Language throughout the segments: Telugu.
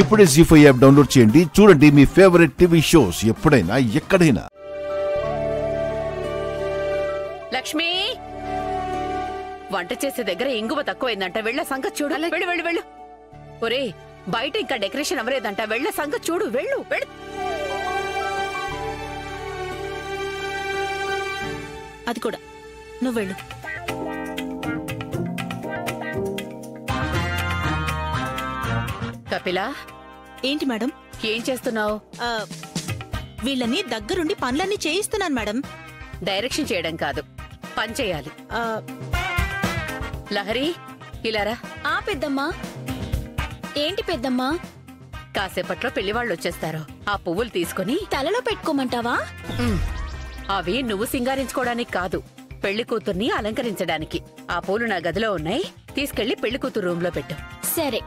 ఇప్పుడే జీ5 యాప్ డౌన్లోడ్ చేయండి. చూడండి మీ ఫేవరెట్ టీవీ షోస్ ఎప్పుడైనా ఎక్కడైనా. లక్ష్మి, వంట చేసే దగ్గర ఇంగువ తక్కువైందంట. వెళ్ళ సంగతి చూడు. వెళ్ళు వెళ్ళు వెళ్ళు. ఒరే, బయట ఇంకా డెకరేషన్ అవ్వలేదంట. వెళ్ళ సంగతి చూడు. వెళ్ళు వెళ్ళు. అది కూడా నువ్వు వెళ్ళు. కపిలా, ఏంటి మేడం? ఏం చేస్తున్నావు? వీళ్ళని దగ్గరుండి పనులన్నీ చేయిస్తున్నాను మేడం. డైరెక్షన్ చేయడం కాదు, పని చేయాలి. లహరి, ఇలారా. పెద్దమ్మా. ఏంటి పెద్దమ్మా? కాసేపట్లో పెళ్లివాళ్ళు వచ్చేస్తారు. ఆ పువ్వులు తీసుకుని తలలో పెట్టుకోమంటావా? అవి నువ్వు సింగారించుకోవడానికి కాదు, పెళ్లి కూతుర్ని అలంకరించడానికి. ఆ పూలు నా గదిలో ఉన్నాయి, తీసుకెళ్లి పెళ్లి కూతురు రూమ్ లో పెట్టు. సరే.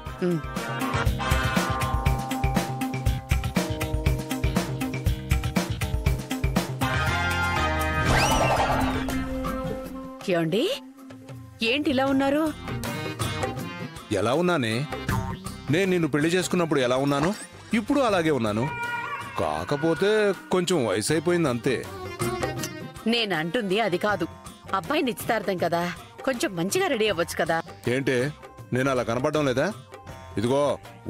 ఏమండి, ఏంటి ఇలా ఉన్నారు? ఎలా ఉన్నానే? నేను నిన్ను పెళ్లి చేసుకున్నప్పుడు ఎలా ఉన్నాను, ఇప్పుడు అలాగే ఉన్నాను. కాకపోతే కొంచెం వయసు అయిపోయింది అంతే. నేనంటుంది అది కాదు. అబ్బాయి నిశ్చితార్థం కదా, కొంచెం మంచిగా రెడీ అవ్వచ్చు కదా. ఏంటే, నేను అలా కనపడడం లేదా? ఇదిగో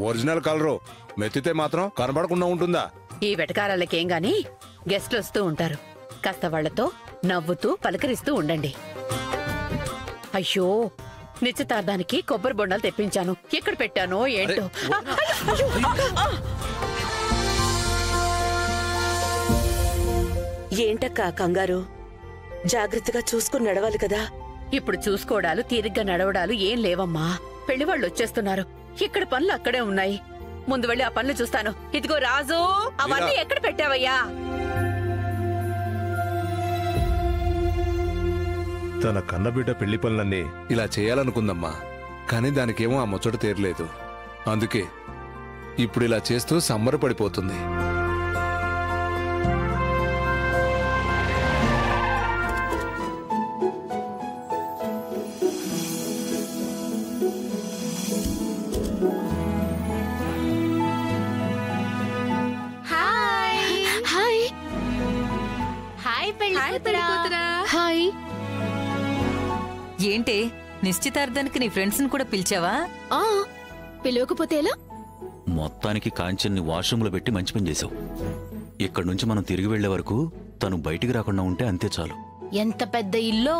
ఒరిజినల్ కలరు, మెత్తితే మాత్రం కనపడకుండా ఉంటుందా? ఈ వెటకారాలకేం గాని గెస్ట్లు వస్తూ ఉంటారు. కాస్త వాళ్లతో నవ్వుతూ పలకరిస్తూ ఉండండి. అయ్యో, నిశ్చితార్థానికి కొబ్బరి బొండాలు తెప్పించాను. ఎక్కడ పెట్టానో ఏంటో. ఏంటక్కా కంగారు? జాగ్రత్తగా చూసుకుని నడవాలి కదా. ఇప్పుడు చూసుకోవడాలు, తీరిగ్గా నడవడాలు ఏం లేవమ్మా. పెళ్లివాళ్ళు వచ్చేస్తున్నారు. ఇక్కడ పనులు అక్కడే ఉన్నాయి. ముందు వెళ్ళి ఆ పనులు చూస్తాను. ఇదిగో రాజు, అవన్నీ ఎక్కడ పెట్టావయ్యా? తన కన్నబిడ్డ పెళ్లి పనులన్నీ ఇలా చేయాలనుకుందమ్మా, కానీ దానికేమో ఆ ముచ్చట తీరలేదు. అందుకే ఇప్పుడు ఇలా చేస్తూ సంబరపడిపోతుంది. ఏంటే, నిశ్చితార్థానికి నీ ఫ్రెండ్స్ ని కూడా పిలిచావా? పిలవకపోతే ఎలా? మొత్తానికి కాంచెన్ని వాష్రూమ్లో పెట్టి మంచి పని చేసావు. ఇక్కడి నుంచి మనం తిరిగి వెళ్లే వరకు తను బయటికి రాకుండా ఉంటే అంతే చాలు. ఎంత పెద్ద ఇల్లో,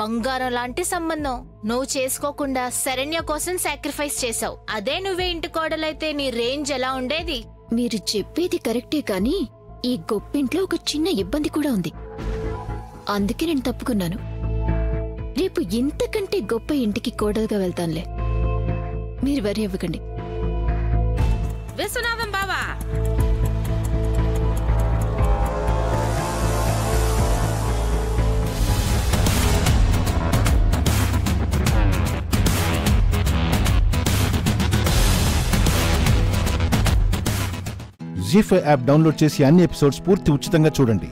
బంగారం లాంటి సంబంధం నువ్వు చేసుకోకుండా శరణ్య కోసం సాక్రిఫైస్ చేసావు. అదే నువ్వే ఇంటి కోడలైతే నీ రేంజ్ ఎలా ఉండేది? మీరు చెప్పేది కరెక్టే, కానీ ఈ గొప్పింట్లో ఒక చిన్న ఇబ్బంది కూడా ఉంది. అందుకే నేను తప్పుకున్నాను. రేపు ఇంతకంటే గొప్ప ఇంటికి కోడలుగా వెళ్తానులే, మీరు వరి ఇవ్వకండి. విశ్వనాథం బావా, జీ5 యాప్ డౌన్లోడ్ చేసి అన్ని ఎపిసోడ్స్ పూర్తి ఉచితంగా చూడండి.